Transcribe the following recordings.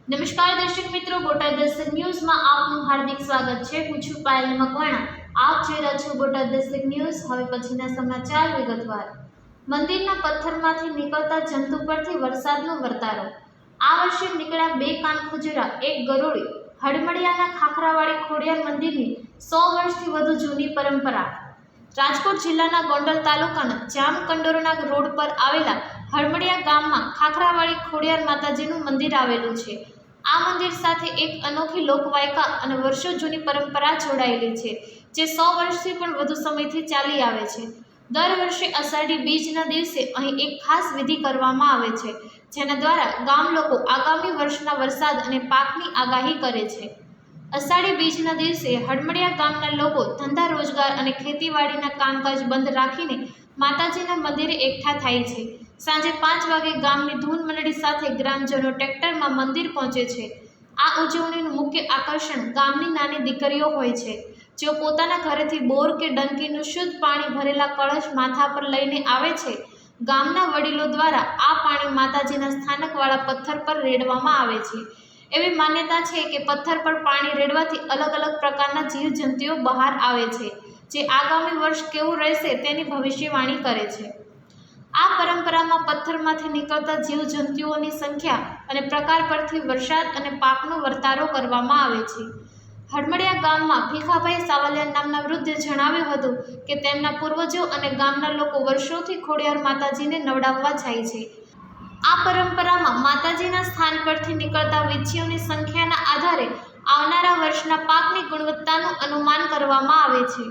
નમસ્કાર દર્શક મિત્રો, બોટાદ દસ્તક ન્યૂઝમાં આપનું હાર્દિક સ્વાગત છે। હું છું પાયલ મકવાણા। આપ જોઈ રહ્યા છો બોટાદ દસ્તક ન્યૂઝ। હવે પછીના સમાચાર વિગતવાર। મંદિરના પથ્થરમાંથી નીકળતા જંતુ પરથી વરસાદનો વર્તારો। આ વર્ષે નીકળ્યા 2 કાનખજૂરા, 1 ગરોળી। હડમડિયાના ખાખરાવાડી ખોડિયાર મંદિરની 100 વર્ષથી વધુ જૂની પરંપરા। રાજકોટ જિલ્લાના ગોંડલ તાલુકાના જામકંડોરણા રોડ પર આવેલા હડમડિયા ગામમાં ખાખરાવાડી ખોડિયાર માતાજીનું મંદિર આવેલું છે। આ મંદિર સાથે એક અનોખી લોકવાયકા અને વર્ષો જૂની પરંપરા જોડાયેલી છે, જે 100 વર્ષથી પણ વધુ સમયથી ચાલી આવે છે। દર વર્ષે અષાઢી બીજના દિવસે અહીં એક ખાસ વિધિ કરવામાં આવે છે, જેના દ્વારા ગામ લોકો આગામી વર્ષના વરસાદ અને પાકની આગાહી કરે છે। અષાઢી બીજના દિવસે હડમડિયા ગામના લોકો ધંધા રોજગાર અને ખેતીવાડીના કામકાજ બંધ રાખીને માતાજીના મંદિરે એકઠા થાય છે। સાંજે 5 વાગે ગામની ધૂન મંડળી સાથે ગ્રામજનો ટ્રેક્ટરમાં મંદિર પહોંચે છે। આ ઉજવણીનું મુખ્ય આકર્ષણ ગામની નાની દીકરીઓ હોય છે, જેઓ પોતાના ઘરેથી બોર કે ડંકીનું શુદ્ધ પાણી ભરેલા કળશ માથા પર લઈને આવે છે। ગામના વડીલો દ્વારા આ પાણી માતાજીના સ્થાનકવાળા પથ્થર પર રેડવામાં આવે છે। એવી માન્યતા છે કે પથ્થર પર પાણી રેડવાથી અલગ અલગ પ્રકારના જીવજંતુઓ બહાર આવે છે, જે આગામી વર્ષ કેવું રહેશે તેની ભવિષ્યવાણી કરે છે। આ પરંપરામાં પથ્થરમાંથી નીકળતા જીવજંતુઓની સંખ્યા અને પ્રકાર પરથી વરસાદ અને પાકનો વર્તારો કરવામાં આવે છે। હડમડિયા ગામમાં ભીખાભાઈ સાવલિયા નામના વૃદ્ધે જણાવ્યું હતું કે તેમના પૂર્વજો અને ગામના લોકો વર્ષોથી ખોડિયાર માતાજીને નવડાવવા જાય છે। આ પરંપરામાં માતાજીના સ્થાન પરથી નીકળતા વીછીઓની સંખ્યાના આધારે આવનારા વર્ષના પાકની ગુણવત્તાનું અનુમાન કરવામાં આવે છે।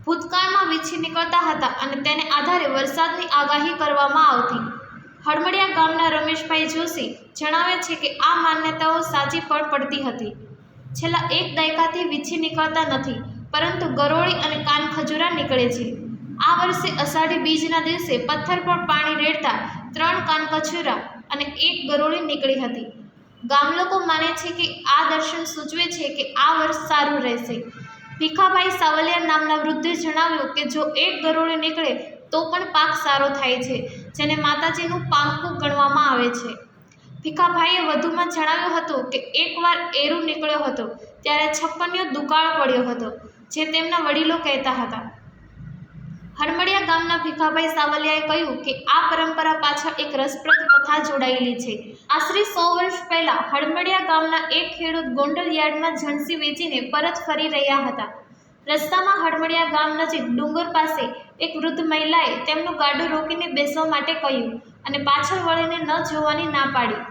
ભૂતકાળમાં વીછી નીકળતા હતા અને તેને આધારે વરસાદની આગાહી કરવામાં આવતી। હડમડિયા ગામના રમેશભાઈ જોશી જણાવે છે કે આ માન્યતાઓ સાચી પણ પડતી હતી। છેલ્લા 1 દાયકાથી વીછી નીકળતા નથી, પરંતુ ગરોળી અને કાનખજૂરા નીકળે છે। આ વર્ષે અષાઢી બીજના દિવસે પથ્થર પર પાણી રેડતા 3 કાનખજૂરા અને 1 ગરોળી નીકળી હતી। ગામલોકો માને છે કે આ દર્શન સૂચવે છે કે આ વર્ષ સારું રહેશે। ભીખાભાઈ સાવલિયા નામના વૃદ્ધે જણાવ્યું કે જો 1 ગરોળી નીકળે તો પણ પાક સારો થાય છે, જેને માતાજીનું પામકું ગણવામાં આવે છે। ભીખાભાઈએ વધુમાં જણાવ્યું હતું કે એકવાર એરું નીકળ્યો હતો ત્યારે છપ્પનિયો દુકાળ પડ્યો હતો, જે તેમના વડીલો કહેતા હતા। હડમડિયા ગામના ભીખાભાઈ સાવલિયાએ કહ્યું કે આ પરંપરા પાછળ એક રસપ્રદ કથા જોડાયેલી છે। આશરે 100 વર્ષ પહેલા હડમડિયા ગામના એક ખેડૂત ગોંડલ યાર્ડમાં જણસી વેચીને પરત ફરી રહ્યા હતા। રસ્તામાં હડમડિયા ગામ નજીક ડુંગર પાસે એક વૃદ્ધ મહિલાએ તેમનું ગાડું રોકીને બેસવા માટે કહ્યું અને પાછળ વળીને ન જોવાની ના પાડી।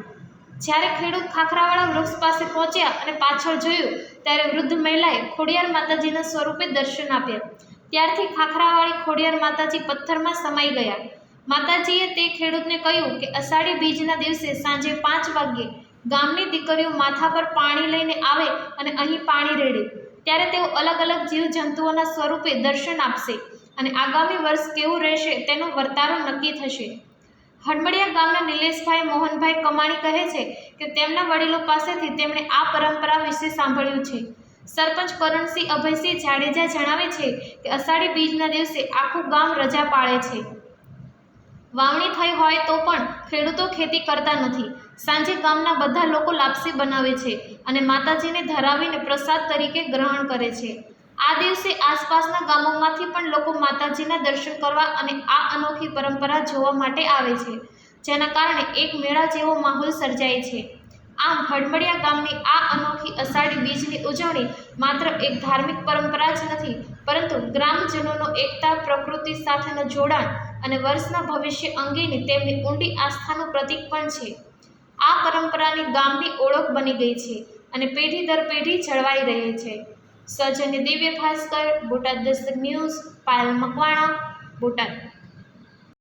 જ્યારે ખેડૂત ખાખરાવાળા વૃક્ષ પાસે પહોંચ્યા અને પાછળ જોયું, ત્યારે વૃદ્ધ મહિલાએ ખોડિયાર માતાજીના સ્વરૂપે દર્શન આપ્યા। ત્યારથી ખાખરાવાળી ખોડિયાર માતાજી પથ્થરમાં સમાઈ ગયા। માતાજીએ તે ખેડૂતને કહ્યું કે અષાઢી બીજના દિવસે સાંજે 5 વાગ્યે ગામની દીકરીઓ માથા પર પાણી લઈને આવે અને અહીં પાણી રેડે, ત્યારે તેઓ અલગ અલગ જીવજંતુઓના સ્વરૂપે દર્શન આપશે અને આગામી વર્ષ કેવું રહેશે તેનો વર્તારો નક્કી થશે। હડમડિયા ગામના નિલેશભાઈ મોહનભાઈ કમાણી કહે છે કે તેમના વડીલો પાસેથી તેમણે આ પરંપરા વિશે સાંભળ્યું છે। સરપંચ કરણસિંહ અભયસિંહ જાડેજા જણાવે છે કે અષાઢી બીજના દિવસે આખું ગામ રજા પાળે છે। વાવણી થઈ હોય તો પણ ખેડૂતો ખેતી કરતા નથી। સાંજે ગામના બધા લોકો લાપસી બનાવે છે અને માતાજીને ધરાવીને પ્રસાદ તરીકે ગ્રહણ કરે છે। આ દિવસે આસપાસના ગામોમાંથી પણ લોકો માતાજીના દર્શન કરવા અને આ અનોખી પરંપરા જોવા માટે આવે છે, જેના કારણે એક મેળા જેવો માહોલ સર્જાય છે। આમ હડમડિયા ગામની આ અનોખી અષાઢી બીજની ઉજવણી માત્ર એક ધાર્મિક પરંપરા જ નથી, પરંતુ ગ્રામજનોનો એકતા, પ્રકૃતિ સાથેનું જોડાણ અને વર્ષના ભવિષ્ય અંગેની તેમની ઊંડી આસ્થાનું પ્રતીક પણ છે। આ પરંપરાની ગામની ઓળખ બની ગઈ છે અને પેઢી દર પેઢી જળવાઈ રહે છે। સૌજન્ય દિવ્ય ભાસ્કર, બોટાદ દસ્તક ન્યૂઝ, પાયલ મકવાણા, બોટાદ।